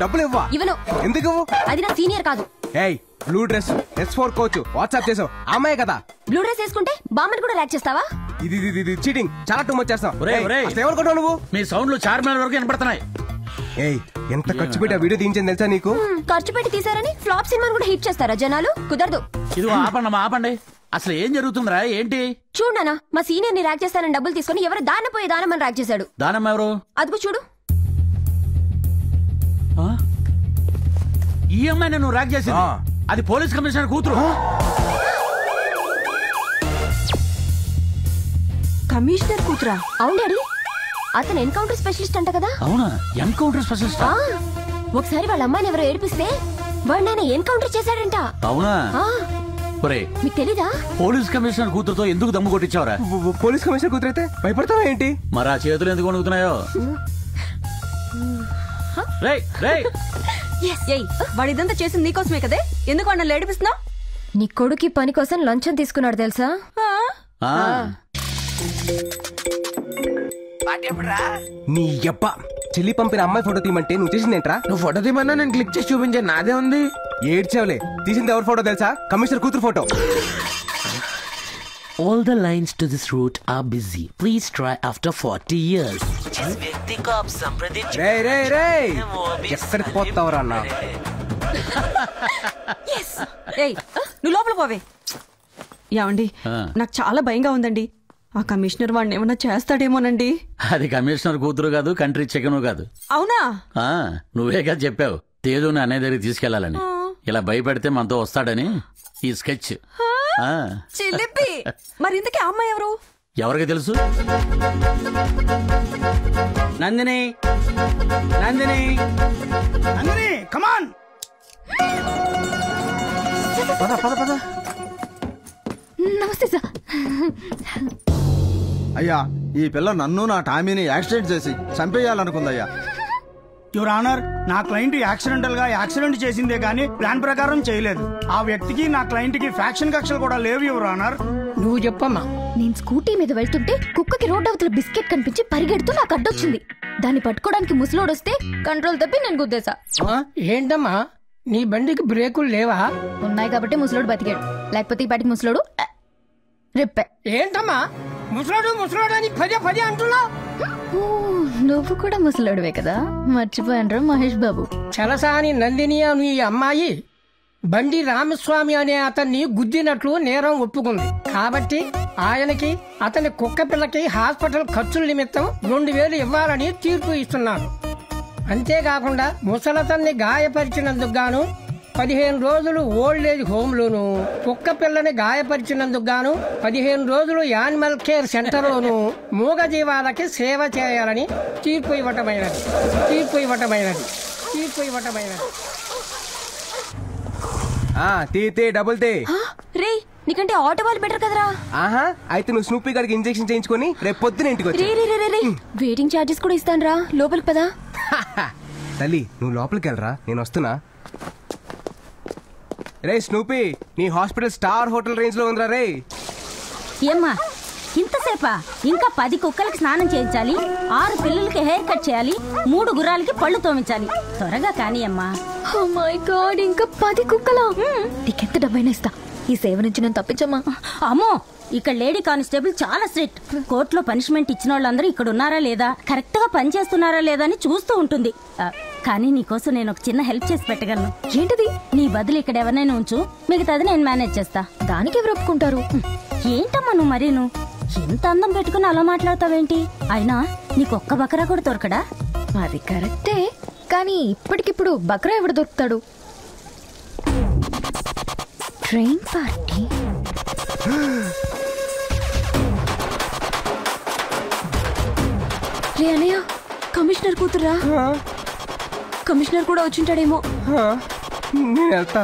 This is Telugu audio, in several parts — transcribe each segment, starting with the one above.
డబ్బులు ఇవ్వా? ఇవ్వను. ఎందుకు? అది నా సీనియర్ కాదు. ఏయ్, blue dress S4 coach WhatsApp చేసావు, అమ్మాయి కదా? బ్లూ డ్రెస్ వేసుకుంటే బామ్మని కూడా ర్యాక్ చేస్తావా? ఇది చీటింగ్, చాలా టూ మచ్ చేస్తావు. ఏమనుకుంటావు నువ్వు? మీ సౌండ్లు చార్మినార్ వరకు వినపడుతున్నాయి. ఏయ్, ఎంత ఖర్చు పెట్టి ఆ వీడియో తీయించింది తెలుసా నీకు? ఖర్చు పెట్టి తీసారని ఫ్లాప్ సినిమాని కూడా హిట్ చేస్తారా జనాలు? కుదరదు. ఇది ఆపండి. అసలు ఏం జరుగుతుందిరా? ఏంటి? చూడనా, మా సీనియర్ ని ర్యాక్ చేస్తానని డబ్బులు తీసుకుని ఎవరు దానపోయే దానమని ర్యాక్ చేశాడు. దానమ్మ ఎవరు? అదిగో చూడు. ఈ అమ్మాయిని నువ్వు ర్యాక్ చేసి? అది పోలీస్ కమిషనర్ కూతురు. కమిషనర్ కూతురా? అవును డాడీ, అతను ఎన్కౌంటర్ స్పెషలిస్ట్ అంట కదా? అవునా, ఎన్కౌంటర్ స్పెషలిస్ట్? ఒకసారి వాళ్ళ అమ్మాయిని ఎవరో ఏడిపిస్తే వాడు ఆయన ఎన్కౌంటర్ చేశాడంట. అవునా? మీకు తెలీదా? పోలీస్ కమిషనర్ కూతురుతో ఎందుకు దమ్ము కొట్టించావరా? పోలీస్ కమిషనర్ కూతురు అయితే భయపడతావా ఏంటి? మరి ఆ చేతులు ఎందుకు వణుకుతున్నాయో? వాడు ఇదంతా చేసింది నీకోసమే కదే, ఎందుకు అన్న ఏడిపిస్తున్నావు? నీ కొడుకి పని కోసం లంచం తీసుకున్నాడు తెలుసా? నీ యబ్బ చెల్లి పంపిన అమ్మాయి ఫోటో తీయమంటే నువ్వు చేసిందేంట్రా? నువ్వు ఫోటో తీయమన్నా నేను క్లిక్ చేసి చూపించాను, నాదే ఉంది. ఏడ్చావులే, తీసింది ఎవరి ఫోటో తెలుసా? కమిషనర్ కూతురు photo. All the lines to this route are busy. Please try after 40 years. ఎక్కడికి పోతావురా అన్న? నువ్వు లోపల పోవే. ఏమండి, నాకు చాలా భయంగా ఉందండి. ఆ కమిషనర్ వాడిని ఏమన్నా చేస్తాడేమోనండి. అది కమిషనర్ కూతురు కాదు, కంట్రీ చికెను కాదు. అవునా? నువ్వే కదా చెప్పావు తేజుని అనే దగ్గరికి తీసుకెళ్లాలని. ఇలా భయపెడితే మనతో వస్తాడని ఈ స్కెచ్. చిలిపి. మరి ఇంతకీ అమ్మాయి ఎవరు? ఎవరికి తెలుసు? నందిని, నందిని, నందిని, కమాన్. పద పద పద. నమస్తే సార్. అయ్యా, ఈ పిల్ల నన్ను నా టామీని యాక్సిడెంట్ చేసి చంపేయాలనుకుందయ్యా. యువర్ ఆనర్, నా క్లయింట్ యాక్సిడెంటల్ గా యాక్సిడెంట్ చేసిందే గానీ ప్లాన్ ప్రకారం చేయలేదు. ఆ వ్యక్తికి నా క్లయింట్ కి ఫ్యాక్షన్ కక్షలు కూడా లేవు యువర్ ఆనర్. నువ్వు చెప్పమ్మా. నేను స్కూటీ మీద వెళ్తుంటే కుక్కకి రోడ్ అవతల బిస్కెట్ కనిపించి పరిగెడుతూ నాకు అడ్డొచ్చింది. దాన్ని పట్టుకోవడానికి ముసలోడొస్తే కంట్రోల్ తప్పి నేను గుద్దేశా. ఏంటమ్మా, నీ బండికి బ్రేకులు లేవా? ఉన్నాయి కాబట్టి ముసలోడు బతికాడు, లేకపోతే ఈ పాటికి ముసలోడు రిప్పే. ఏంటమ్మా ముసలోడు ముసలోడు అని పదే అంటున్నావు? నువ్వు కూడా ముసలోడువే కదా, మర్చిపోయాను మహేష్ బాబు. చలసాని నందిని అని ఈ అమ్మాయి బండి రామస్వామి అనే అతన్ని గుద్దినట్లు నేరం ఒప్పుకుంది. కాబట్టి ఆయనకి అతని కుక్క పిల్లకి హాస్పిటల్ ఖర్చుల నిమిత్తం 2000 ఇవ్వాలని తీర్పు ఇస్తున్నారు. అంతేకాకుండా ముసలతన్ని గాయపరిచినందుకు గాను 15 రోజులు ఓల్డ్ ఏజ్ హోమ్ లోను, కుక్క పిల్లని గాయపరిచినందుకు గాను 15 రోజులు యానిమల్ కేర్ సెంటర్ లోను మూగ జీవాలకి సేవ చేయాలని తీర్పు ఇవ్వటమైనది. డబుల్ తే. రే, నీకంటే ఆటో వాళ్ళు బెటర్ కదరా. ఆహా, అయితే నువ్వు స్నూపీ గారికి ఇంజెక్షన్ చేయించుకొని రేపు పొద్దున ఇంటికి వచ్చి. వెయిటింగ్ చార్జెస్ కూడా ఇస్తాను రా, లోపలికి పదా. తల్లి, నువ్వు లోపలికి వెళ్ళరా, నేను వస్తున్నా. రే స్నూపీ, నీ హాస్పిటల్ స్టార్ హోటల్ రేంజ్ లో ఉందిరా. రే ఏమ్మా, ఇంతసేపా? ఇంకా 10 కుక్కలకి స్నానం చేయించాలి, 6 పిల్లలకి హెయిర్ కట్ చేయాలి, 3 గుర్రాలకి పళ్ళు తోమించాలి. త్వరగా కానీ అమ్మా. ఓ మై గాడ్, ఇంకా 10 కుక్కలా? నీకెంత డబ్బైనా ఇస్తా, ఈ సేవ నుంచి నేను తప్పించమ్మా. అమ్మో, ఇక్కడ లేడీ కానిస్టేబుల్ చాలా స్ట్రిక్ట్. కోర్టులో పనిష్మెంట్ ఇచ్చిన వాళ్ళందరూ ఇక్కడ ఉన్నారా లేదా, కరెక్ట్ గా పని చేస్తున్నారా లేదా అని చూస్తూ ఉంటుంది. కానీ నీకోసం నేను ఒక చిన్న హెల్ప్ చేసి పెట్టగలను. ఏంటిది? నీ బదులు ఇక్కడ ఎవరినైనా ఉంచు, మిగతాది నేను మేనేజ్ చేస్తా. దానికి ఎవరు ఒప్పుకుంటారు? ఏంటమ్మా నువ్వు మరీను ఎంత అందం పెట్టుకుని అలా మాట్లాడతావేంటి? అయినా నీకొక్క బకరా కూడా దొరకడా? అది కరెక్టే, కానీ ఇప్పటికిప్పుడు బకరా ఎవడు దొరుకుతాడు? Train party. రే అన్నయ్య, కమిషనర్ కూతురా? కమిషనర్ కూడా వచ్చింటాడేమో. నేను వెళ్తా.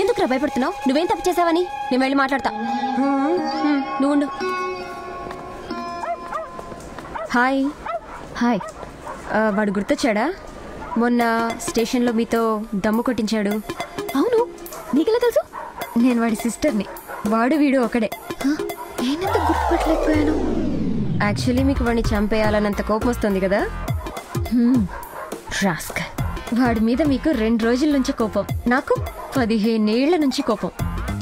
ఎందుకురా భయపడుతున్నావు? నువ్వేం తప్పు చేసావని? నేను వెళ్ళి మాట్లాడతా. నువ్వు హాయ్. వాడు గుర్తొచ్చాడా? మొన్న స్టేషన్లో మీతో దమ్ము కొట్టించాడు. అవును, నీకెలా తెలుసు? నేను వాడి సిస్టర్ని. వాడు వీడు ఒకడే. నేనంత గుర్తుపట్టలేకపోయాను. యాక్చువల్లీ మీకు వాడిని చంపేయాలన్నంత కోపం వస్తుంది కదా. రాస్కల్. వాడి మీద మీకు 2 రోజుల నుంచి కోపం, నాకు 15 ఏళ్ల నుంచి కోపం.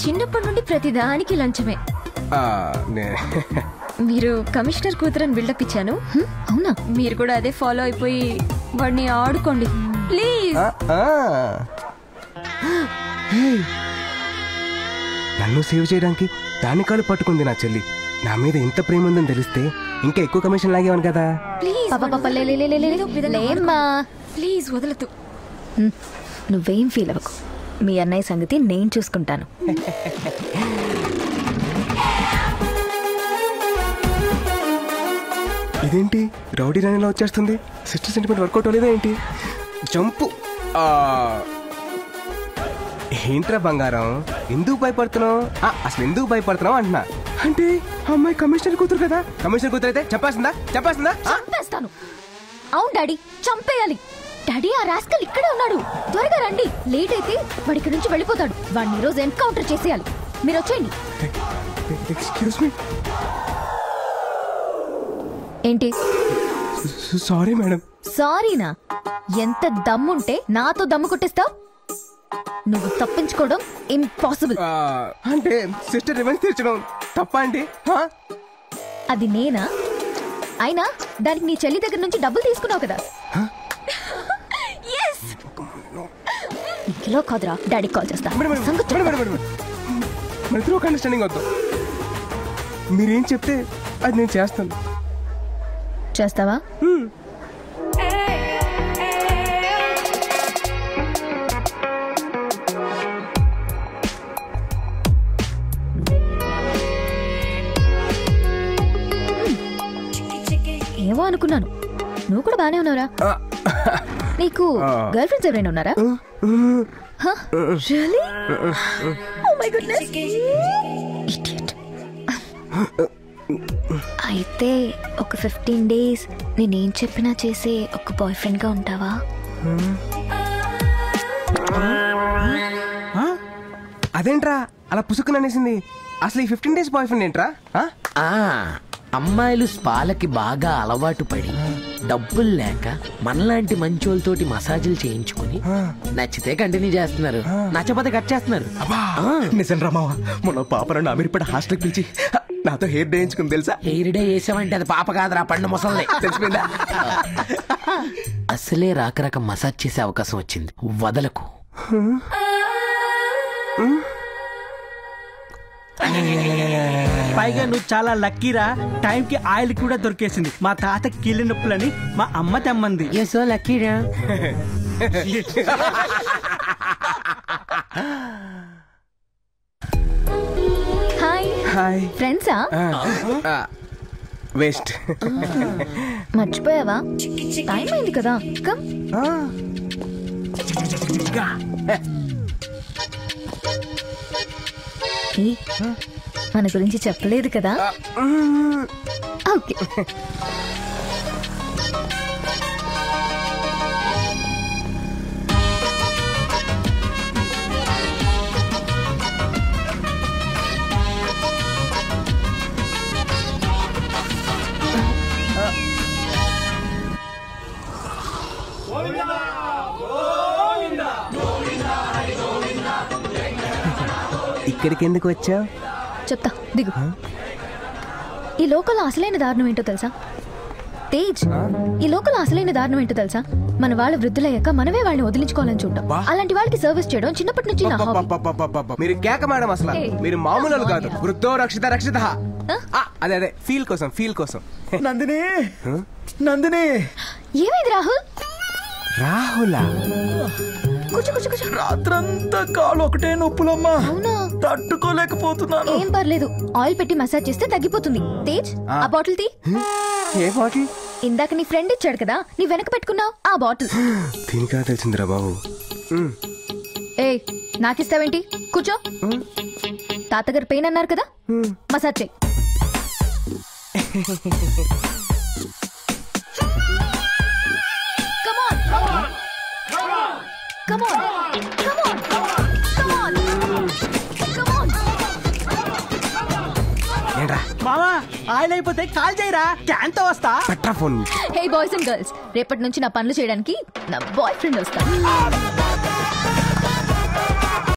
చిన్నప్పటి నుండి ప్రతిదానికి లంచమే. మీరు కమిషనర్ కూతురని బిల్డప్ ఇచ్చాను. అవునా? మీరు కూడా అదే ఫాలో అయిపోయి వాడిని ఆడుకోండి ప్లీజ్. నన్ను సేవ్ చేయడానికి దాని కాలు పట్టుకుంది నా చెల్లి. నా మీద ఎంత ప్రేమ ఉందని తెలిస్తే ఇంకా ఎక్కువ కమిషన్ లాగేవాను కదా. ప్లీజ్ వదలదు. నువ్వేం ఫీల్ అవ్వకు, మీ అన్నయ్య సంగతి నేను చూసుకుంటాను. ఇదేంటి రౌడీ రాణిలా వచ్చేస్తుంది? సిస్టర్ సెంటిమెంట్ వర్కౌట్ అవ్వలేదా ఏంటి? జంపు. ఏంట్రా బంగారం, ఎందుకు భయపడుతున్నావు? అసలు ఎందుకు భయపడుతున్నావు అంటున్నా. అంటే అమ్మాయి కమిషనర్ కూతురు కదా. కమిషనర్ కూతురు అయితే చెప్పాల్సిందా? చంపేస్తాను. అవును డాడీ, చంపేయాలి. డాడీ, ఆ రాస్కల్ ఇక్కడే ఉన్నాడు, త్వరగా రండి. లేట్ అయితే వాడి ఇక్కడి నుంచి వెళ్ళిపోతాడు. వాడిని ఈరోజు ఎన్కౌంటర్ చేసేయాలి. మీరు వచ్చేయండి. Excuse me. ఏంటి? Sorry madam. సారీనా? ఎంత దమ్ముంటే నాతో దమ్ము కొట్టిస్తావు? నువ్వు తప్పించుకోవడం ఇంపాసిబుల్. అంటే సిస్టర్ రివెంజ్ తీర్చడం తప్ప అండి? అది నేనా? అయినా దానికి నీ చెల్లి దగ్గర నుంచి డబ్బులు తీసుకున్నావు కదా. కిలో కాదురా, డాడీకి కాల్ చేస్తా. అండర్స్టాండింగ్ వద్దు. మీరేం చెప్తే అది నేను చేస్తాను. చేస్తావా? ఏమో అనుకున్నాను. నువ్వు కూడా బానే ఉన్నారా? నీకు గర్ల్ ఫ్రెండ్స్ ఎవరైనా ఉన్నారా? అయితే ఒక 15 days నేనేం చెప్పినా చేసే ఒక బాయ్ ఫ్రెండ్ గా ఉంటావా? అదేంట్రా అలా పుసుకుని అనేసింది? అసలు ఈ 15 days బాయ్ ఫ్రెండ్ ఏంట్రా? అమ్మాయిలు స్పాలకి బాగా అలవాటు పడి డబ్బులు లేక మనలాంటి మంచోళ్ళతోటి మసాజులు చేయించుకుని నచ్చితే కంటిన్యూ చేస్తున్నారు, నచ్చపోతే కట్ చేస్తున్నారు. నిజం రామావా, మొన్న పాపను అమీర్పేట హాస్టల్కి పిలిచి నాతో హెయిర్ డే వేయించుకుని తెలుసా? హెయిర్ డే వేసామంటే అది పాప కాదురా, పండు ముసలి. తెలిసిపోయిందా? అసలే రాక మసాజ్ చేసే అవకాశం వచ్చింది, వదలకు. పైగా నువ్వు చాలా లక్కీరా, టైంకి ఆయిల్ కూడా దొరికేసింది. మా తాత కీళ్ళ నొప్పులని మా అమ్మ తెమ్మంది. సో లక్కీరా. Hi hi. ఫ్రెండ్సా? వేస్ట్. మర్చిపోయావా? టైం అయింది కదా. కమ్. మన గురించి చెప్పలేదు కదా. ఓకే. ఇక్కడికి ఎందుకు వచ్చావు? చెప్తా, దిగు. ఈ లోకల్ అసలైన దారుణం ఏంటో తెలుసా తేజ్? ఈ లోకల్ అసలైన దారుణం ఏంటో తెలుసా? మన వాళ్ళు వృద్ధులయ్యాక మనమే వాళ్ళని వదిలించుకోవాలని చూడటం. అలాంటి వాళ్ళకి సర్వీస్ చేయడం చిన్నప్పటి నుంచి నా హాబీ. మీరు కేక మేడం, అసలు మీరు మామూలు కాదు. వృద్ధో రక్షిత రక్షిత. అదే అదే ఫీల్ కోసం, ఫీల్ కోసం. నందిని, నందిని. ఏమైంది రాహుల్? రాహులా? రాత్రంతా కాలు ఒకటే నొప్పులమ్మా. అవునా? తట్టుకోలేకపోతున్నాను. ఏం పర్లేదు, ఆయిల్ పెట్టి మసాజ్ చేస్తే తగ్గిపోతుంది. తేజ్, ఆ బాటిల్ తీ. ఏ బాటిల్? ఇందాక నీ ఫ్రెండ్ ఇచ్చాడు కదా, నీ వెనక పెట్టుకున్నావు ఆ బాటిల్. దీనికా తెలిసిందిరా బాబు. ఏ నాకిస్తావేంటి? కూర్చో. తాతగారు పెయిన్ అన్నారు కదా, మసాజ్ చేయి. Come on. Come on. Come on. Come on. Come on. ఏంట్రా మామా ఆయిల్ అయిపోతే కాల్ చేయరా, క్యాన్ తో వస్తా. పెట్టరా phone. Hey boys and girls, రేపటి నుంచి నా పనులు చేయడానికి నా బాయ్ ఫ్రెండ్ వస్తాడు.